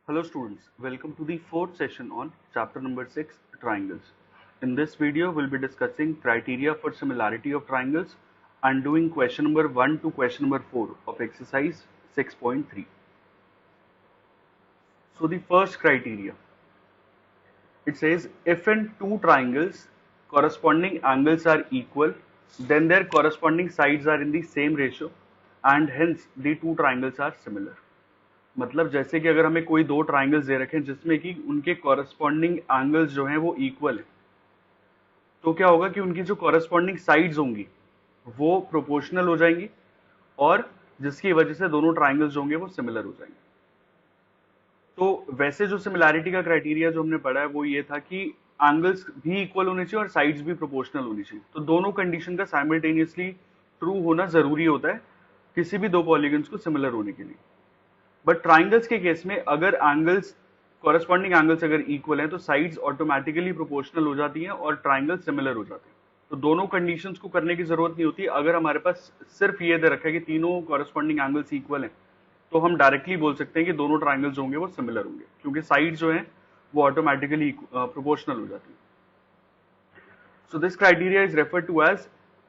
Hello students, welcome to the fourth session on chapter number 6, triangles. In this video, we'll be discussing criteria for similarity of triangles and doing question number 1 to question number 4 of exercise 6.3. So the first criteria, it says if in two triangles corresponding angles are equal, then their corresponding sides are in the same ratio and hence the two triangles are similar. मतलब जैसे कि अगर हमें कोई दो triangles दे रखे हैं जिसमें कि उनके कॉरस्पॉन्डिंग एंगल्स जो हैं वो इक्वल है, तो क्या होगा कि उनकी जो कॉरस्पॉन्डिंग साइड्स होंगी वो प्रोपोर्शनल हो जाएंगी और जिसकी वजह से दोनों ट्राइंगल्स जो होंगे वो सिमिलर हो जाएंगे। तो वैसे जो सिमिलैरिटी का क्राइटेरिया जो हमने पढ़ा है वो ये था कि एंगल्स भी इक्वल होने चाहिए और साइड्स भी प्रोपोर्शनल होनी चाहिए। तो दोनों कंडीशन का साइमल्टेनियसली ट्रू होना जरूरी होता है किसी भी दो पॉलीगन्स को सिमिलर होने के लिए। बट ट्राइंगल्स के केस में अगर एंगल्स कॉरस्पॉन्डिंग एंगल्स अगर इक्वल हैं तो साइड्स ऑटोमेटिकली प्रोपोर्शनल हो जाती हैं और ट्राइंगल सिमिलर हो जाते हैं। तो दोनों कंडीशंस को करने की जरूरत नहीं होती। अगर हमारे पास सिर्फ ये दे रखा है कि तीनों कॉरस्पॉन्डिंग एंगल्स इक्वल हैं तो हम डायरेक्टली बोल सकते हैं कि दोनों ट्राइंगल्स होंगे वो सिमिलर होंगे, क्योंकि साइड जो है वो ऑटोमेटिकली प्रोपोर्शनल हो जाती है। So this criteria is referred to as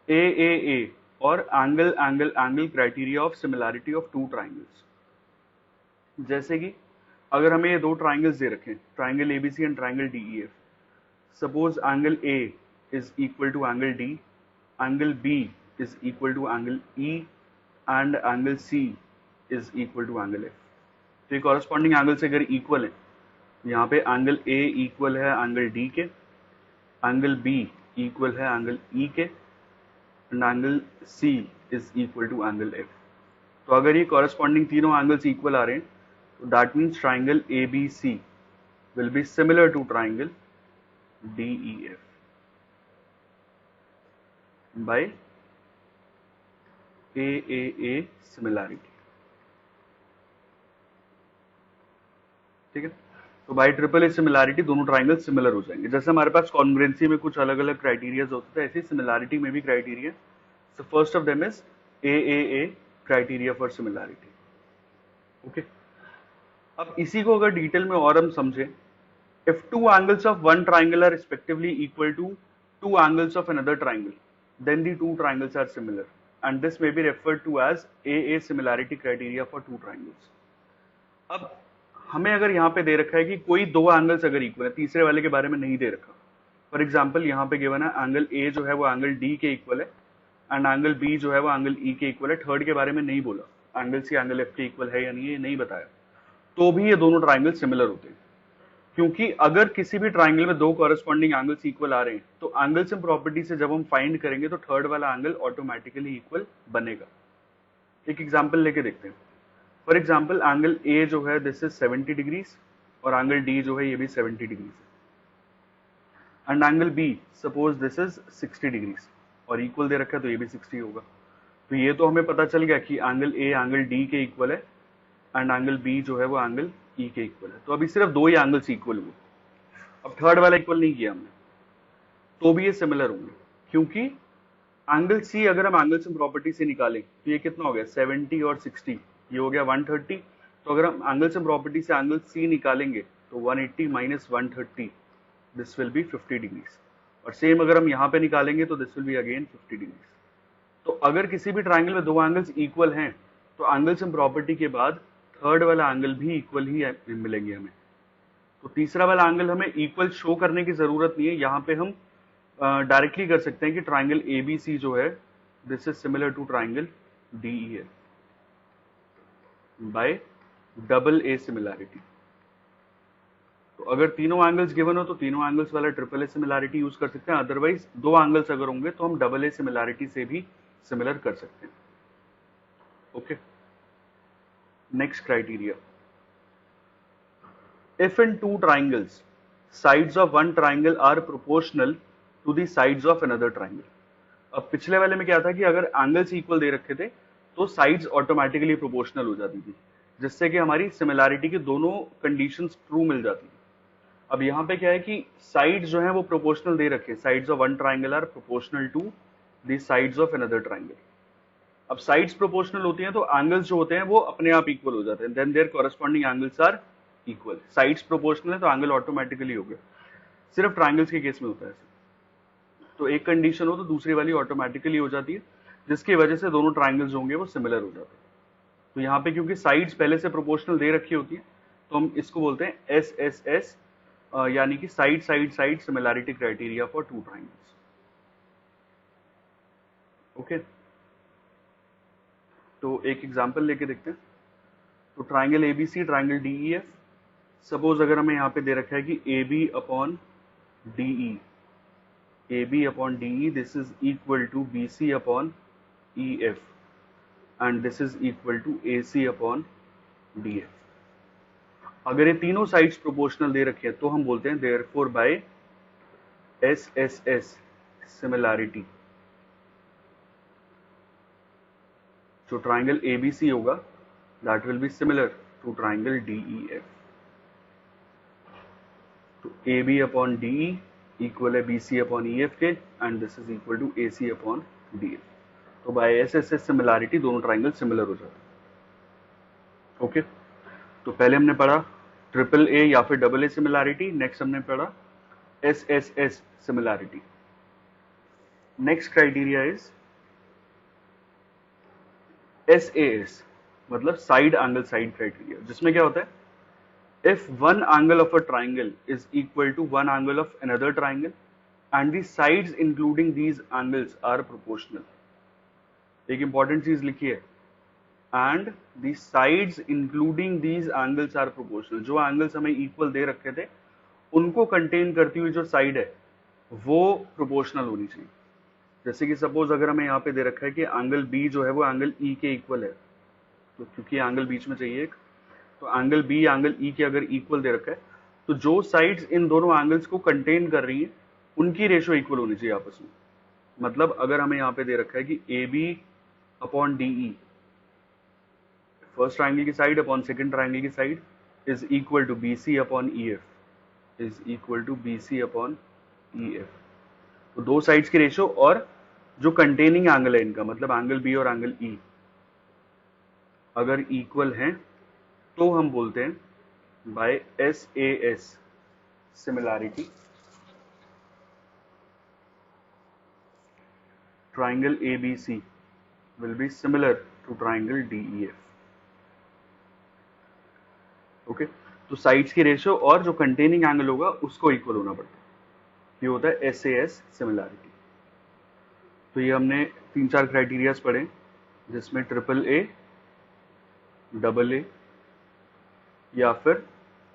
A और angle angle angle criteria of similarity of two triangles. जैसे कि अगर हमें ये दो ट्राइंगल्स दे रखें, triangle ABC and triangle DEF, suppose angle A is equal to angle D, angle B is equal to angle E and angle C is equal to angle F. तो ये कॉरस्पॉन्डिंग एंगल से अगर equal है, यहाँ पे angle A equal है angle D के, angle B equal है एंगल ई के and angle C is equal to angle F. तो अगर ये कॉरस्पॉन्डिंग तीनों एंगल्स इक्वल आ रहे हैं तो that means triangle ABC will be similar to triangle DEF by AAA similarity। ठीक है, तो बाय ट्रिपल ए सिमिलैरिटी दोनों ट्राइंगल सिमिलर हो जाएंगे। जैसे हमारे पास कॉन्ग्रुएंसी में कुछ अलग अलग क्राइटेरियाज होते हैं, ऐसे सिमिलैरिटी में भी criteria. So first of them is AAA criteria for similarity. Okay, अब इसी को अगर डिटेल में और हम समझें, if two angles of one triangle are respectively equal to two angles of another triangle, then the two triangles are similar and this may be referred to as AA similarity criteria for two triangles. अब हमें अगर यहाँ पे दे रखा है कि कोई दो एंगल्स अगर इक्वल है, तीसरे वाले के बारे में नहीं दे रखा। फॉर एग्जाम्पल यहाँ पे गिवन है एंगल ए जो है वो एंगल डी के इक्वल है एंड एंगल बी जो है वो एंगल ई के इक्वल है। थर्ड के बारे में नहीं बोला, एंगल सी एंगल एफ के इक्वल है या नहीं ये नहीं बताया, तो भी ये दोनों ट्राइंगल सिमिलर होते हैं। क्योंकि अगर किसी भी ट्राइंगल में दो कॉरस्पॉन्डिंग एंगल्स इक्वल आ रहे हैं तो एंगल्स एंड प्रॉपर्टी से जब हम फाइंड करेंगे तो थर्ड वाला एंगल ऑटोमेटिकली इक्वल बनेगा। एक एग्जांपल लेके देखते हैं। फॉर एग्जांपल एंगल ए जो है दिस इज 70 डिग्रीज और एंगल डी जो है ये भी 70 डिग्रीज है and angle B suppose this is 60 degrees और इक्वल दे रखा है तो ये भी 60 होगा। तो ये तो हमें पता चल गया कि एंगल ए एंगल डी के इक्वल है एंड एंगल बी जो है वो एंगल ई के इक्वल है। तो अभी सिर्फ दो ही एंगल्स इक्वल हुए, अब थर्ड वाला इक्वल नहीं किया हमने, तो भी ये सिमिलर होंगे। क्योंकि एंगल सी अगर हम एंगल सम प्रॉपर्टी से निकालें तो ये कितना हो गया 70 और 60, ये हो गया 130। तो अगर हम एंगल सम प्रॉपर्टी से एंगल सी निकालेंगे तो 180 minus 130 this will be 50 degrees और सेम अगर हम यहाँ पे निकालेंगे तो this will be again 50 degrees. तो अगर किसी भी ट्राइंगल में दो एंगल्स इक्वल हैं तो एंगल सम प्रॉपर्टी के बाद थर्ड वाला एंगल भी इक्वल ही मिलेंगे हमें। तो तीसरा वाला एंगल हमें इक्वल शो करने की जरूरत नहीं है, यहाँ पे हम डायरेक्टली कर सकते हैं कि ट्राइंगल ABC जो है this is similar to triangle DEF by double A similarity. तो अगर तीनों एंगल्स गिवन हो तो तीनों एंगल्स वाला ट्रिपल A सिमिलैरिटी यूज कर सकते हैं, अदरवाइज दो एंगल्स अगर होंगे तो हम डबल A सिमिलैरिटी से भी सिमिलर कर सकते हैं। Okay, next criteria, if in two triangles sides of one triangle are proportional to the sides of another triangle। अब पिछले वाले में क्या था कि अगर एंगल्स इक्वल दे रखे थे तो साइड्स ऑटोमेटिकली प्रोपोर्शनल हो जाती थी, जिससे कि हमारी सिमिलैरिटी की दोनों कंडीशंस ट्रू मिल जाती थी। अब यहाँ पे क्या है कि साइड्स जो है वो प्रोपोर्शनल दे रखे, sides of one triangle are proportional to the sides of another triangle. अब साइड्स प्रोपोर्शनल होती हैं तो एंगल्स जो होते हैं वो अपने आप इक्वल हो जाते हैं, then their corresponding angles are equal, sides proportional है तो एंगल ऑटोमेटिकली हो गया। सिर्फ ट्राइंगल्स के केस में होता है ऐसे। तो एक कंडीशन हो तो दूसरी वाली ऑटोमेटिकली हो जाती है, जिसकी वजह से दोनों ट्राइंगल्स होंगे वो सिमिलर हो जाते हैं। तो यहाँ पे क्योंकि साइड्स पहले से प्रोपोर्शनल दे रखी होती है तो हम इसको बोलते हैं SSS, यानी कि side side side similarity criteria for two triangles. Okay, तो एक एग्जांपल लेके देखते हैं। तो triangle ABC, triangle DEF, suppose अगर हमें यहाँ पे दे रखा है कि AB upon DE, AB upon DE this is equal to BC upon EF and this is equal to AC upon DF। अगर ये तीनों साइड्स प्रोपोर्शनल दे रखे हैं तो हम बोलते हैं देयरफॉर बाय SSS सिमिलैरिटी, जो ट्राइंगल ABC होगा that will be similar to triangle DEF। तो AB अपॉन DE इक्वल है BC अपॉन EF के and this is equal to AC upon DF। तो बाय SSS सिमिलैरिटी दोनों triangle similar हो जाते हैं। ओके, तो पहले हमने पढ़ा AAA या फिर AA सिमिलैरिटी, नेक्स्ट हमने पढ़ा SSS similarity. Next criteria is SAS, मतलब साइड एंगल साइड क्राइटेरिया, जिसमें क्या होता है if one angle of a triangle is equal to one angle of another triangle and the sides including these angles are proportional. एक important चीज लिखी है, and the sides including these angles are proportional. जो angles हमें equal दे रखे थे उनको कंटेन करती हुई जो साइड है वो प्रोपोर्शनल होनी चाहिए। जैसे कि सपोज अगर हमें यहाँ पे दे रखा है कि एंगल B जो है वो एंगल E के इक्वल है, तो क्योंकि एंगल बीच में चाहिए एक, तो एंगल B एंगल E के अगर इक्वल दे रखा है तो जो साइड्स इन दोनों एंगल्स को कंटेन कर रही हैं उनकी रेशो इक्वल होनी चाहिए आपस में। मतलब अगर हमें यहाँ पे दे रखा है कि AB upon DE, first triangle की साइड अपॉन सेकंड ट्राइंगल की side is equal to BC upon EF, is equal to BC upon EF। तो दो साइड्स की रेशो और जो कंटेनिंग एंगल है इनका, मतलब एंगल B और एंगल E अगर इक्वल हैं तो हम बोलते हैं by SAS similarity triangle ABC will be similar to triangle DEF। ओके, तो साइड्स की रेशो और जो कंटेनिंग एंगल होगा उसको इक्वल होना पड़ता है, ये होता है SAS सिमिलैरिटी। तो ये हमने तीन चार क्राइटेरियाज पढ़े, जिसमें AAA, AA या फिर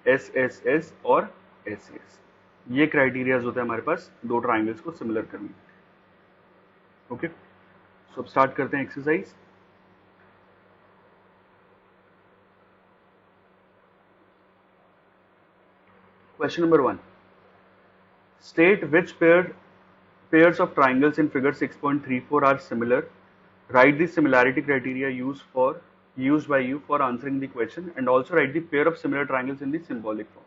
SSS और SAS, ये क्राइटेरियाज होते हैं हमारे पास दो ट्राइंगल्स को सिमिलर करने के। ओके, सो अब स्टार्ट करते हैं exercise. Question number 1, state which pairs of triangles in figure 6.34 are similar. Write the similarity criteria used by you for answering the question and also write the pair of similar triangles in the symbolic form।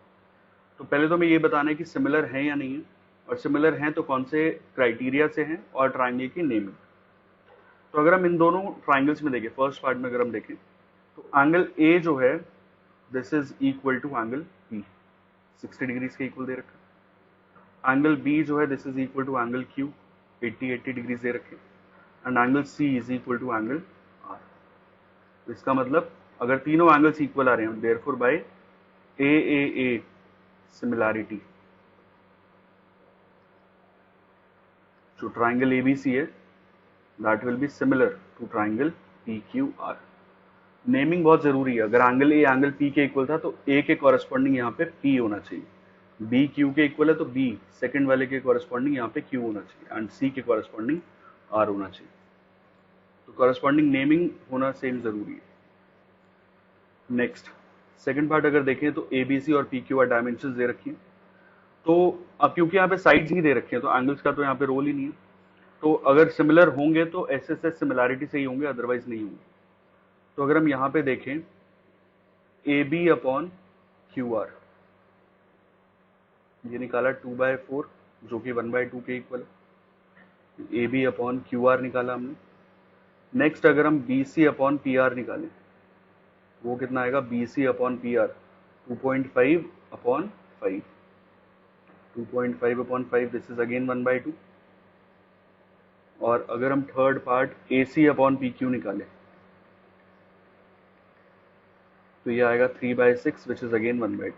तो पहले तो हमें ये बताना है कि similar हैं या नहीं है, और सिमिलर हैं तो कौन से क्राइटेरिया से हैं, और ट्राइंगल की नेमिंग। तो अगर हम इन दोनों ट्राइंगल्स में देखें, फर्स्ट पार्ट में अगर हम देखें तो एंगल A जो है this is equal to angle B, 60 degrees के इक्वल दे रखा है। एंगल B जो है this is equal to angle Q, 80 degrees दे रखे, and angle C is equal to angle R। तो इसका मतलब अगर तीनों एंगल्स इक्वल आ रहे हैं, देयरफॉर बाय AAA सिमिलैरिटी जो ट्राइंगल ABC है that will be similar to triangle PQR। Naming बहुत जरूरी है। अगर एंगल A एंगल P के इक्वल था तो A के कॉरेस्पॉन्डिंग यहाँ पे P होना चाहिए, B Q के इक्वल है तो B सेकंड वाले के कॉरेस्पॉन्डिंग यहाँ पे Q होना चाहिए, एंड C के कॉरेस्पॉन्डिंग R होना चाहिए। तो कॉरेस्पॉन्डिंग नेमिंग होना सेम जरूरी है। नेक्स्ट सेकंड पार्ट अगर देखें तो ABC और PQR डायमेंशंस दे रखी हैं, तो अब क्योंकि यहाँ पे साइड्स ही दे रखे हैं तो एंगल्स का तो यहाँ पे रोल ही नहीं है। तो अगर सिमिलर होंगे तो SSS सिमिलैरिटी से ही होंगे, अदरवाइज नहीं होंगे। तो अगर हम यहाँ पे देखें AB अपॉन QR, ये निकाला 2/4 जो कि 1/2 के इक्वल है। AB अपॉन QR निकाला हमने। नेक्स्ट अगर हम BC अपॉन PR निकालें, वो कितना आएगा BC upon PR, 2.5 upon 5. 2.5 upon 5, this is again 1/2. और अगर हम third part AC upon PQ निकालें तो ये आएगा 3/6 विच इज अगेन 1/2.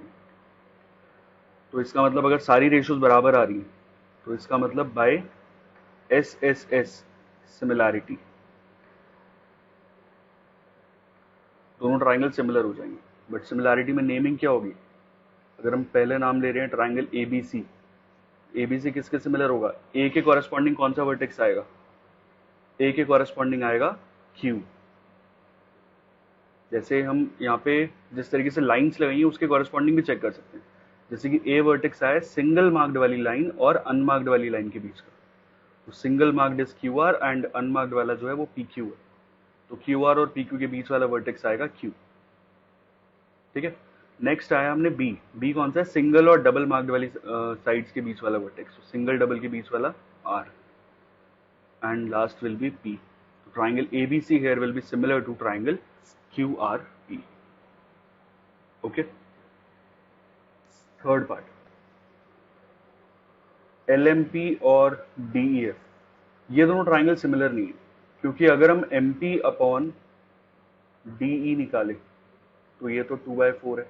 तो इसका मतलब अगर सारी रेशियोज बराबर आ रही हैं तो इसका मतलब बाय SSS सिमिलैरिटी दोनों ट्राइंगल सिमिलर हो जाएंगे. बट सिमिलैरिटी में नेमिंग क्या होगी? अगर हम पहले नाम ले रहे हैं ट्राइंगल ABC, ABC किसके सिमिलर होगा? A के कॉरेस्पॉन्डिंग कौन सा वर्टेक्स आएगा? A के कॉरेस्पॉन्डिंग आएगा Q. जैसे हम यहाँ पे जिस तरीके से लाइंस लगाई हैं उसके कॉरेस्पॉन्डिंग भी चेक कर सकते हैं. जैसे कि A वर्टेक्स आया सिंगल मार्क्ड वाली लाइन और अनमार्क्ड वाली लाइन के बीच का, तो single marked is QR and unmarked वाला जो है वो PQ है. तो QR और PQ के बीच वाला वर्टेक्स आएगा Q. ठीक है. नेक्स्ट आया हमने B कौन सा है? सिंगल और डबल मार्क्ड वाली साइड्स के बीच वाला वर्टेक्स, सिंगल डबल के बीच वाला R, and last will be P. Triangle ABC here will be similar to triangle QRP. Okay. Third part LMP और DEF, ये दोनों ट्राइंगल सिमिलर नहीं है, क्योंकि अगर हम MP अपॉन DE निकालें तो ये तो 2/4 है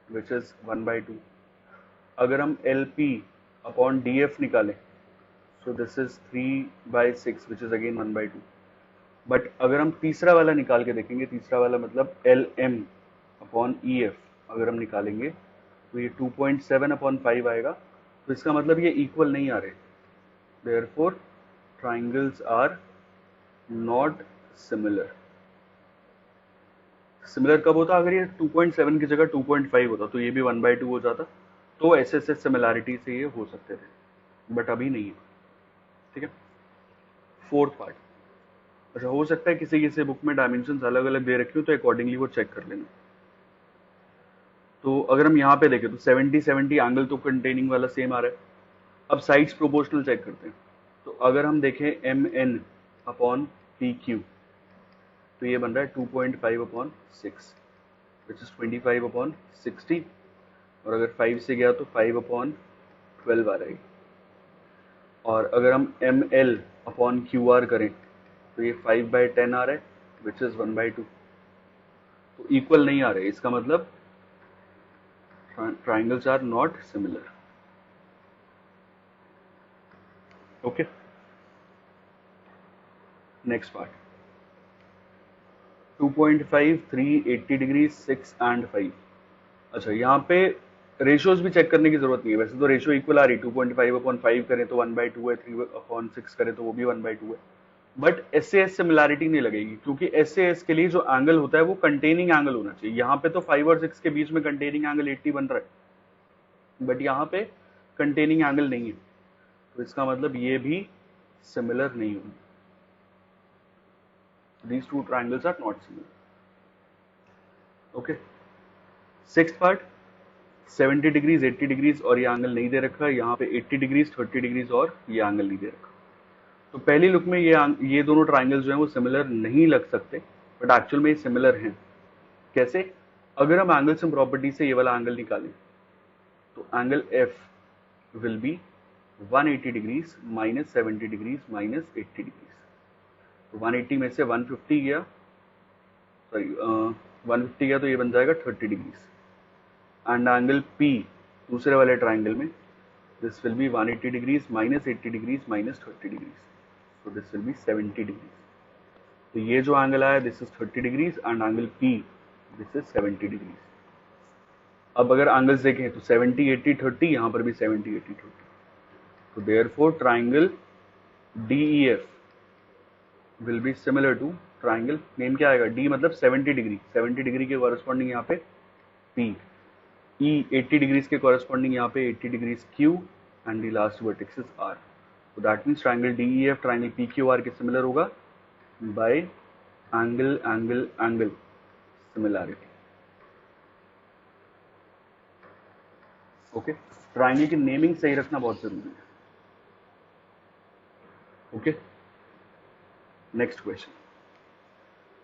विच इज 1/2. अगर हम LP अपॉन DF निकालें so this is 3/6 which is again 1/2. But अगर हम तीसरा वाला निकाल के देखेंगे, तीसरा वाला मतलब LM अपॉन EF अगर हम निकालेंगे तो ये 2.7 अपॉन 5 आएगा. तो इसका मतलब ये इक्वल नहीं आ रहे. Therefore triangles are not similar. Similar कब होता? अगर ये 2.7 की जगह 2.5 होता तो ये भी 1/2 हो जाता, तो SSS सिमिलैरिटी से ये हो सकते थे, बट अभी नहीं है. ठीक है. फोर्थ पार्ट, अच्छा हो सकता है किसी किसी बुक में डायमेंशंस अलग अलग दे रखी हो तो अकॉर्डिंगली वो चेक कर लेना. तो अगर हम यहाँ पे देखें तो 70-70 एंगल तो कंटेनिंग वाला सेम आ रहा है. अब साइड्स प्रोपोर्शनल चेक करते हैं. तो अगर हम देखें MN अपॉन PQ तो ये बन रहा है 2.5 अपॉन 6 विच इज 25 अपॉन 60, और अगर 5 से गया तो 5 अपॉन 12 आ रहेगी. और अगर हम ML अपॉन QR करें तो ये 5/10 आ रहा है विच इज 1/2. तो इक्वल नहीं आ रहे, इसका मतलब triangles are not similar. Okay. Next part. 2.5, 3, 80 degree, 6 and 5. अच्छा यहाँ पे रेशियोज भी चेक करने की जरूरत नहीं है. वैसे तो रेशियो इक्वल आ रही, 2.5 अपॉन 5 करें तो 1/2 है, 3 अपॉन 6 करें तो वो भी 1/2 है. बट SAS सिमिलैरिटी नहीं लगेगी, क्योंकि SAS के लिए जो एंगल होता है वो कंटेनिंग एंगल होना चाहिए. यहाँ पे तो 5 और 6 के बीच में कंटेनिंग एंगल 80 बन रहा है, बट यहाँ पे कंटेनिंग एंगल नहीं है, तो इसका मतलब ये भी सिमिलर नहीं होंगे. These two triangles are not similar. Okay. Sixth part 70 degrees 80 degrees और ये एंगल नहीं दे रखा है. यहाँ पे 80 डिग्रीज 30 डिग्रीज और ये एंगल नहीं दे रखा. तो पहली लुक में ये दोनों ट्राइंगल्स जो हैं वो सिमिलर नहीं लग सकते, बट एक्चुअल में ये सिमिलर हैं. कैसे? अगर हम एंगल सम प्रॉपर्टी से ये वाला एंगल निकालें तो angle F will be 180 degrees minus 70 degrees minus 80 degrees. तो 180 में से 150 गया, सॉरी 150 गया तो ये बन जाएगा 30 डिग्रीज. एंड एंगल P दूसरे वाले ट्राइंगल में this will be 180 degrees minus 80 degrees minus 30 degrees, so this will be 70 degrees. तो ये जो एंगल आया this is 30 degrees and angle P this is 70 degrees. अब अगर एंगल्स देखें तो 70 80 30, यहाँ पर भी 70 80 30. तो therefore triangle DEF will be similar to triangle, name क्या आएगा? D मतलब 70 डिग्री, 70 डिग्री के कॉरेस्पॉन्डिंग यहाँ पे P, E 80 डिग्रीज के कॉरेस्पॉन्डिंग यहाँ पे 80 degrees Q and the last vertex is R. So that means triangle DEF triangle PQR के सिमिलर होगा by angle angle angle similarity. Okay. Triangle की नेमिंग सही रखना बहुत जरूरी है. Okay. Next question.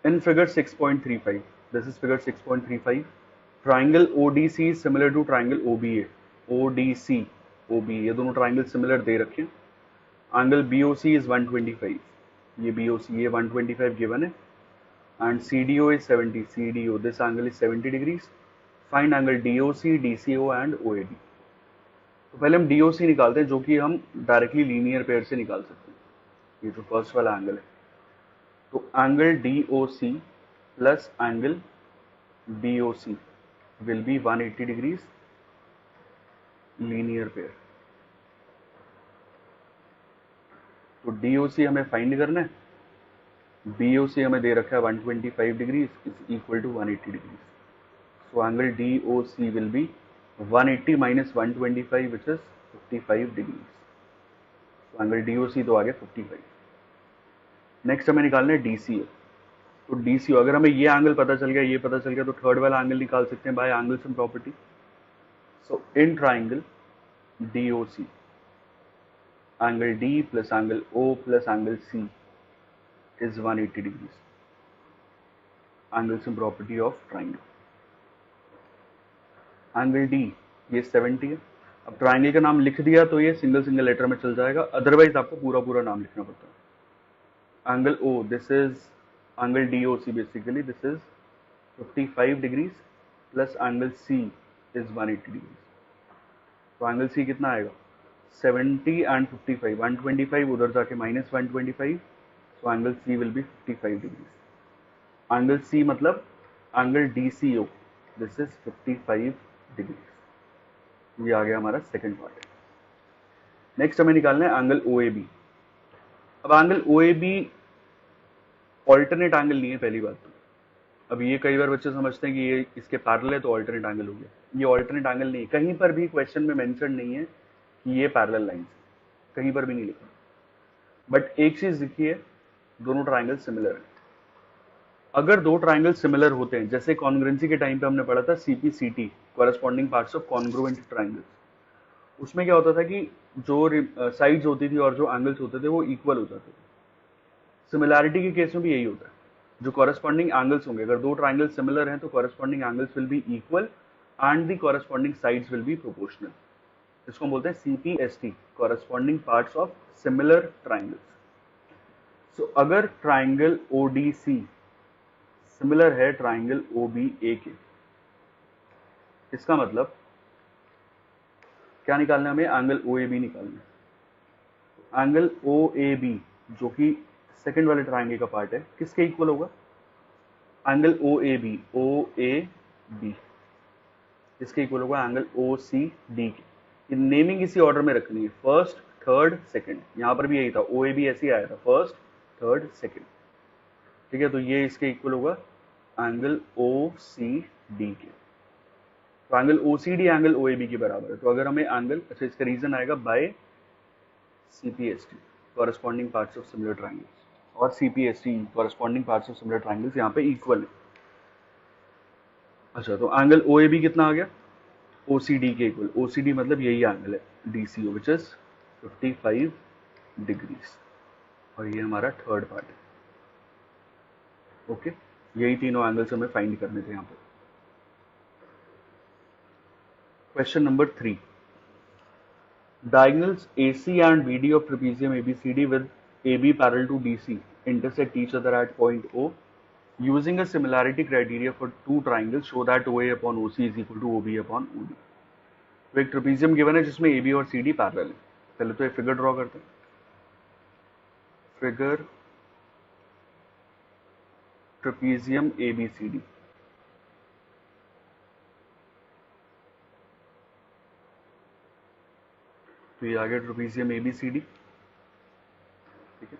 In figure 6.35, this is figure 6.35, triangle ODC similar to triangle OBA. ODC, OBA ये दोनों ट्राइंगल सिमिलर दे रखे हैं. Angle BOC is 125. ये BOC ये 125 गिवन है. And CDO is 70. CDO this angle is 70 degrees. Find angle DOC, DCO and OAB. तो पहले हम DOC निकालते हैं जो कि हम डायरेक्टली लीनियर पेयर से निकाल सकते हैं. ये जो फर्स्ट वाला एंगल है, तो angle DOC plus angle BOC will be 180 degrees linear pair. तो DOC हमें फाइंड करना है, BOC हमें दे रखा है 125 degrees is equal to 180 degrees. So angle DOC will be 180 minus 125 which is 55 degrees. तो एंगल DOC तो आ गया 55. नेक्स्ट हमें निकालना है DCO. तो DCO अगर हमें ये एंगल पता चल गया, ये पता चल गया, तो थर्ड वाला एंगल निकाल सकते हैं bye angle sum property. So in triangle DOC, angle D plus angle O plus angle C is 180 degrees. Angle sum property of triangle. Angle D ये 70 है. अब ट्राइंगल का नाम लिख दिया तो ये सिंगल सिंगल लेटर में चल जाएगा, अदरवाइज आपको पूरा पूरा नाम लिखना पड़ता है. Angle O, this is angle DOC basically, this is 55 degrees plus angle C is 180 degrees. तो एंगल C कितना आएगा 70 एंड 55, 125 उधर जाके minus 125. So angle C will be 55 degrees. Angle C मतलब angle DCO, this is 55 degrees. ये आ गया हमारा second part. Next हमें निकालना है एंगल OAB. अब एंगल OAB ऑल्टरनेट एंगल नहीं है पहली बात तो. अब ये कई बार बच्चे समझते हैं कि ये इसके पैरेलल है तो ऑल्टरनेट एंगल हो गया. ये ऑल्टरनेट एंगल नहीं है, कहीं पर भी क्वेश्चन में मेंशन नहीं है कि ये पैरेलल लाइंस, कहीं पर भी नहीं लिखा. बट एक चीज लिखी है, दोनों ट्राइंगल सिमिलर है. अगर दो ट्राइंगल सिमिलर होते हैं, जैसे कॉन्ग्रुएंसी के टाइम पे हमने पढ़ा था CPCT, corresponding parts of congruent triangles, उसमें क्या होता था कि जो साइड्स होती थी और जो एंगल्स होते थे वो इक्वल हो जाते थे. सिमिलैरिटी के केस में भी यही होता है. जो कॉरेस्पॉन्डिंग एंगल्स होंगे, अगर दो ट्राइंगल सिमिलर हैं तो corresponding angles will be equal and the corresponding sides will be proportional. इसको हम बोलते हैं CPST, corresponding parts of similar triangles. So अगर ट्राइंगल ODC सिमिलर है ट्राइंगल OBA के, इसका मतलब क्या निकालना है हमें, एंगल OAB निकालना है. एंगल OAB जो कि सेकंड वाले ट्राइंगल का पार्ट है, किसके इक्वल होगा, एंगल OAB इसके इक्वल होगा एंगल OCD के. नेमिंग इसी ऑर्डर में रखनी है, फर्स्ट थर्ड सेकंड. यहां पर भी यही था, OAB ऐसे ही आया था, फर्स्ट थर्ड सेकंड. ठीक है, तो ये इसके इक्वल होगा एंगल OCD के. तो एंगल OCD एंगल OAB के बराबर है. तो अगर हमें एंगल, अच्छा इसका रीजन आएगा by CPST, corresponding parts of similar triangles, और CPST corresponding parts of similar triangles यहाँ पे इक्वल है. अच्छा, तो एंगल OAB कितना आ गया, OCD के इक्वल. OCD मतलब यही एंगल है DCO विच इज 55 डिग्रीज. और ये हमारा थर्ड पार्ट है. ओके, यही तीनों एंगल्स हमें फाइंड करने थे यहाँ पे. Question number 3. Diagonals AC and BD of trapezium ABCD with AB parallel to DC intersect each other at point O. Using a similarity criteria for two triangles, show that OA upon OC is equal to OB upon OD. तो एक trapezium given है जिसमें AB और CD parallel है. पहले तो एक figure draw करते हैं. Figure trapezium ABCD. तो ये आ गया ट्रेपेजियम ABCD. ठीक है,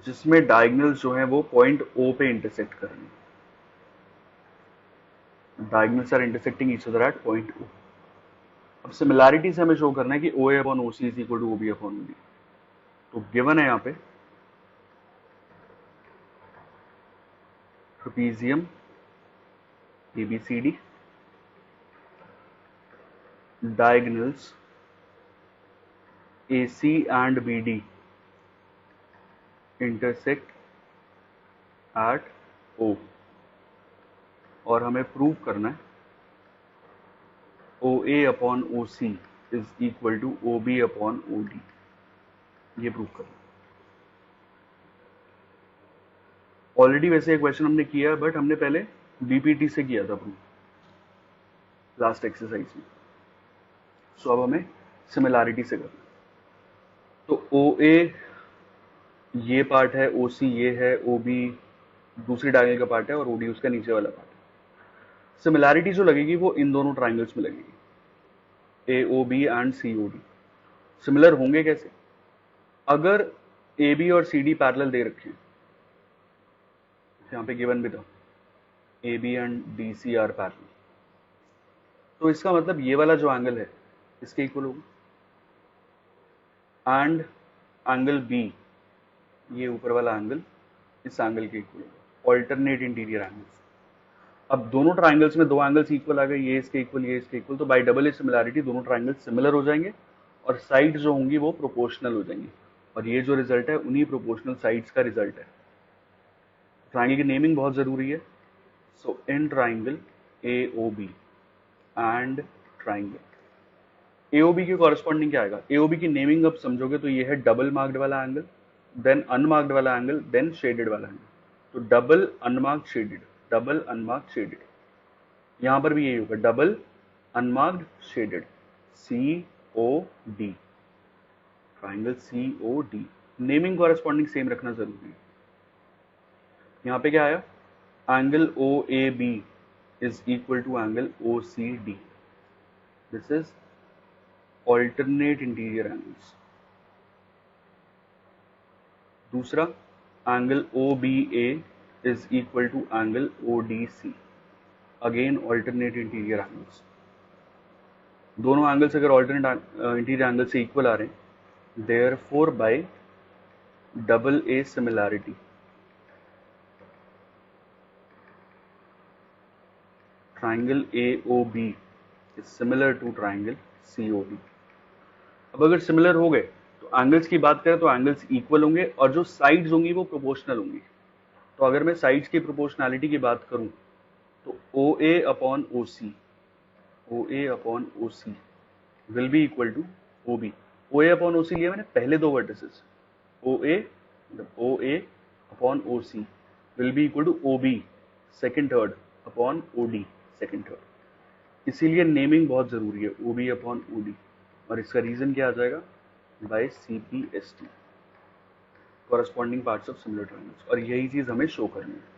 जिसमें डायगोनल्स जो हैं वो पॉइंट O पे इंटरसेक्ट कर रहे हैं. Diagonals are intersecting each other at point O. अब सिमिलैरिटी से हमें शो करना है कि OA upon OC is equal to OB upon OD. तो गिवन है यहाँ पे trapezium ABCD, diagonals AC and BD intersect at O, और हमें प्रूव करना है O A upon O C is equal to O B upon O D, ये prove करना। ऑलरेडी वैसे एक क्वेश्चन हमने किया बट हमने पहले बीपीटी से किया था प्रूव लास्ट एक्सरसाइज में। सो अब हमें सिमिलैरिटी से करना। तो ओ ए ये पार्ट है, ओ सी ये है, ओ बी दूसरी डायगोनल का पार्ट है और ओ डी उसका नीचे वाला पार्ट है। सिमिलैरिटी जो लगेगी वो इन दोनों ट्राइंगल्स में लगेगी, A O B and C O D. Similar होंगे कैसे? अगर ए बी और सी डी पैरेलल दे रखे हैं, यहाँ पे गिवन भी था A B and D C are parallel, तो इसका मतलब ये वाला जो एंगल है इसके इक्वल होगा, एंड एंगल बी, ये ऊपर वाला एंगल इस एंगल के इक्वल होगा, ऑल्टरनेट इंटीरियर एंगल्स। अब दोनों ट्राइंगल्स में दो एंगल्स इक्वल आ गए, ये इसके इक्वल ये इसके इक्वल, तो बाय डबल ए सिमिलैरिटी दोनों ट्राइंगल्स सिमिलर हो जाएंगे और साइड जो होंगी वो प्रोपोर्शनल हो जाएंगी, और ये जो रिजल्ट है उन्हीं प्रोपोर्शनल साइड्स का रिजल्ट है। ट्राइंगल की नेमिंग बहुत जरूरी है। So in triangle A O B and triangle A O B के कॉरेस्पॉन्डिंग क्या आएगा? ए ओ बी की नेमिंग अब समझोगे तो ये है डबल मार्क्ड वाला एंगल, देन अनमार्क्ड वाला एंगल, देन शेडेड वाला एंगल। तो double unmarked shaded, double unmarked shaded, यहां पर भी यही होगा, double unmarked shaded, C O D, triangle C O D. Naming corresponding same रखना जरूरी है। यहां पे क्या आया? Angle O A B is equal to angle O C D, this is alternate interior angles. दूसरा, angle O B A is equal to angle O D C, again alternate interior angles. दोनों angles अगर alternate interior angle से equal आ रहे हैं, therefore by double A similarity triangle A O B is similar to triangle C O D. अब अगर similar हो गए तो एंगल्स की बात करें तो एंगल्स इक्वल होंगे और जो साइड्स होंगी वो प्रोपोर्शनल होंगी। तो अगर मैं साइड्स की प्रोपोर्शनैलिटी की बात करूं तो O A upon O C, O A upon O C will be equal to O B. O A upon O C लिया मैंने पहले दो vertices, O A upon O C will be equal to O B second third upon O D second third. इसीलिए naming बहुत जरूरी है, O B upon O D, और इसका रीजन क्या आ जाएगा? By C P S T, corresponding parts of similar triangles, और यही चीज हमें शो करनी है।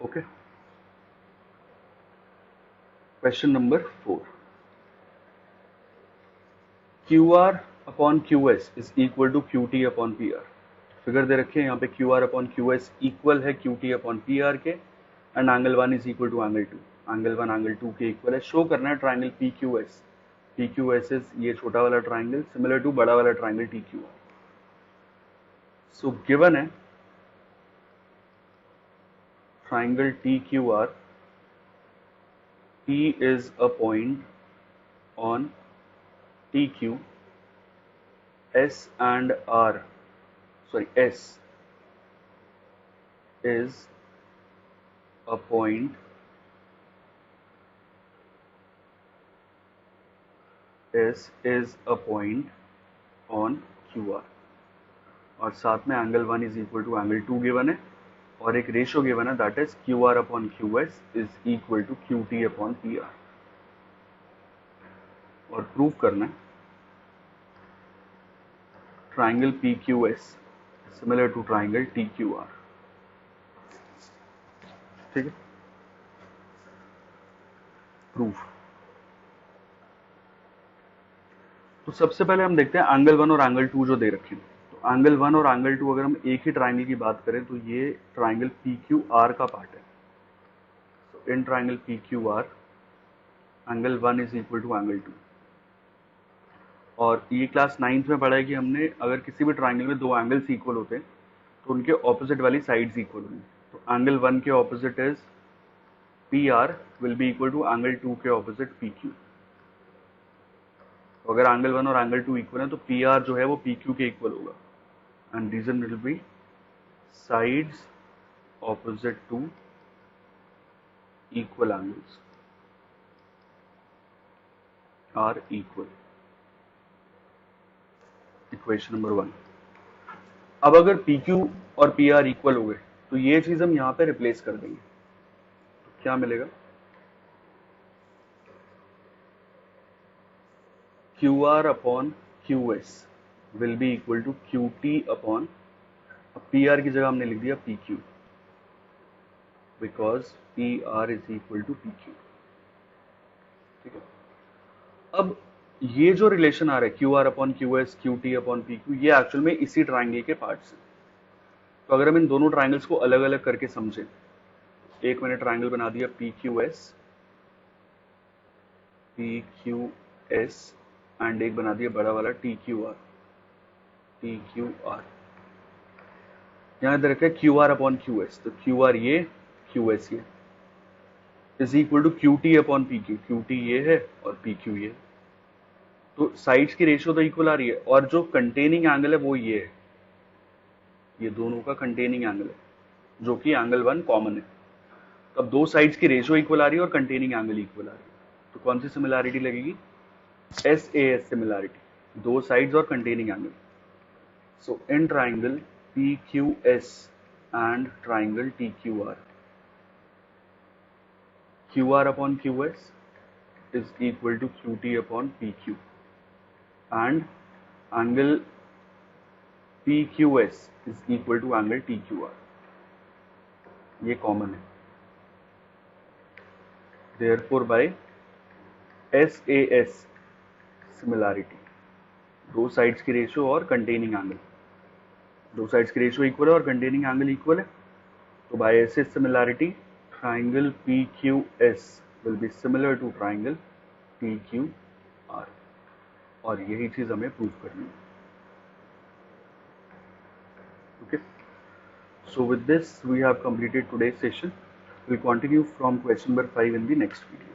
Okay, question number 4, Q R upon Q S is equal to Q T upon P R. Figure दे रखे हैं यहाँ पे, Q R upon Q S equal है Q T upon P R के, and angle 1 is equal to angle 2, angle 1 angle 2 के equal है। Show करना है triangle P Q S, P Q S is ये छोटा वाला ट्राइंगल सिमिलर टू बड़ा वाला triangle T Q are. So given है triangle TQR, P is a point on TQ, S and R, sorry, S is a point on QR, और साथ में angle 1 is equal to angle 2 given है, और एक ratio given है that is Q R upon Q S is equal to Q T upon P R. और prove करना है triangle P Q S similar to triangle T Q R. ठीक है, proof. तो सबसे पहले हम देखते हैं एंगल 1 और एंगल 2 जो दे रखे हैं। तो एंगल 1 और एंगल 2 अगर हम एक ही ट्राइंगल की बात करें तो ये ट्राइंगल पी क्यू आर का पार्ट है। तो in triangle P Q R angle 1 is equal to angle 2, और ये क्लास 9th में पढ़ा है कि हमने अगर किसी भी ट्राइंगल में दो एंगल्स इक्वल होते हैं तो उनके ऑपोजिट वाली साइड्स इक्वल होंगी। तो एंगल 1 के opposite is P R will be equal to angle 2 के ऑपोजिट पी क्यू। तो अगर एंगल 1 और एंगल 2 इक्वल है तो पी आर जो है वो पी क्यू के इक्वल होगा, and reason will be sides opposite to equal angles are equal. Equation number 1. अब अगर PQ और PR इक्वल हो गए तो ये चीज हम यहाँ पे रिप्लेस कर देंगे. तो क्या मिलेगा? QR upon QS will be equal to QT upon, अब PR की जगह हमने लिख दिया PQ, because PR is equal to PQ. ठीक है. अब ये जो रिलेशन आ रहा है QR upon QS, QT upon PQ, ये एक्चुअल में इसी ट्राइंगल के पार्ट्स हैं. तो अगर हम इन दोनों ट्राइंगल्स को अलग अलग करके समझें, एक मैंने ट्राइंगल बना दिया PQS एंड एक बना दिया बड़ा वाला TQR. यहां इधर रखा है QR अपॉन QS, तो QR ये, QS ये, is equal to QT upon PQ. QT ये है और PQ ये है. तो साइड्स की रेशियो तो इक्वल आ रही है, और जो कंटेनिंग एंगल है वो ये है, ये दोनों का कंटेनिंग एंगल है, जो कि एंगल 1 कॉमन है. तो अब दो साइड्स की रेशियो इक्वल आ रही है और कंटेनिंग एंगल इक्वल आ रही है. तो कौन सी सिमिलैरिटी लगेगी? SAS सिमिलैरिटी, दो साइड्स और containing angle. So in triangle PQS and triangle TQR, QR upon QS is equal to QT upon PQ, and angle PQS is equal to angle TQR. ये common है. Therefore by SAS similarity, दो sides की ratio और containing angle, दो sides की ratio equal है और containing angle equal है. तो by SS similarity triangle PQS will be similar to triangle PQR, और यही चीज हमें प्रूव करनी है. Okay, so with this we have completed today's session. We'll continue from question number 5 in the next video.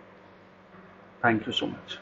Thank you so much.